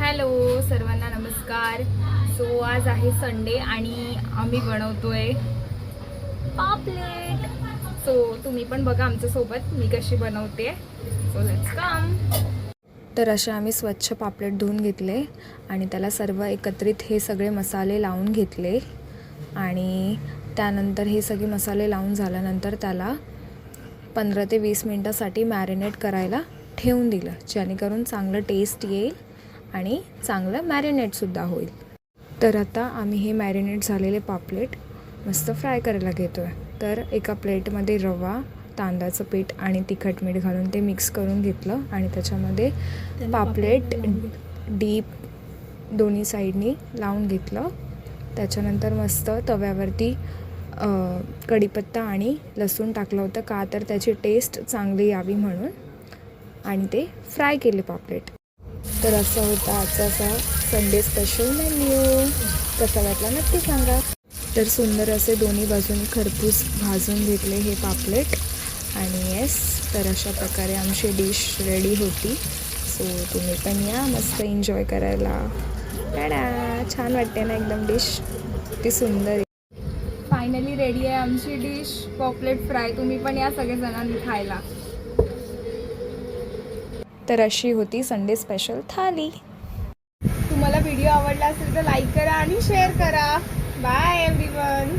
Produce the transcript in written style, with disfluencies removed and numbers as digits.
Hello सर्वांना नमस्कार. So आज आहे संडे आणि आम्ही बनवतोय पापलेट. सो तुम्ही पण बघा आमच्यासोबत मी कशी बनवते. So let's come. तर असे आम्ही स्वच्छ पापलेट धुवून घेतले आणि त्याला सर्व एकत्रित हे सगळे मसाले लावून घेतले आणि त्यानंतर हे सगळे मसाले लावून झाल्यानंतर त्याला 15 ते 20 मिनटासाठी मॅरिनेट करायला ठेवून दिलं, जेणेकरून चांगलं टेस्ट येईल आणि चांगलं मॅरिनेटसुद्धा होईल. तर आता आम्ही हे मॅरिनेट झालेले पापलेट मस्त फ्राय करायला घेतो आहे. तर एका प्लेटमध्ये रवा, तांदळाचं पीठ आणि तिखट मीठ घालून ते मिक्स करून घेतलं आणि त्याच्यामध्ये पापलेट डीप दोन्ही साईडनी लावून घेतलं. त्याच्यानंतर मस्त तव्यावरती कढीपत्ता आणि लसूण टाकलं होतं, का तर त्याची टेस्ट चांगली यावी म्हणून, आणि ते फ्राय केले पापलेट. तर असा होता आजचा संडे स्पेशल मेन्यू. कसा वाटला नक्की सांगा. तर सुंदर असे दोन्ही बाजूनी खरपूस भाजून घेतले हे पापलेट आणि येस, तर अशा प्रकारे आमची डिश रेडी होती. सो तुम्ही पण या मस्त एन्जॉय करायला. टाडा, छान वाटते ना एकदम डिश, ती सुंदर आहे. फायनली रेडी आहे आमची डिश पॉपलेट फ्राय. तुम्ही पण या सगळेजणांनी खायला. तर अशी होती संडे स्पेशल थाली. तुम्हाला व्हिडिओ आवडला असेल तर लाईक करा आणि शेअर करा. Bye everyone.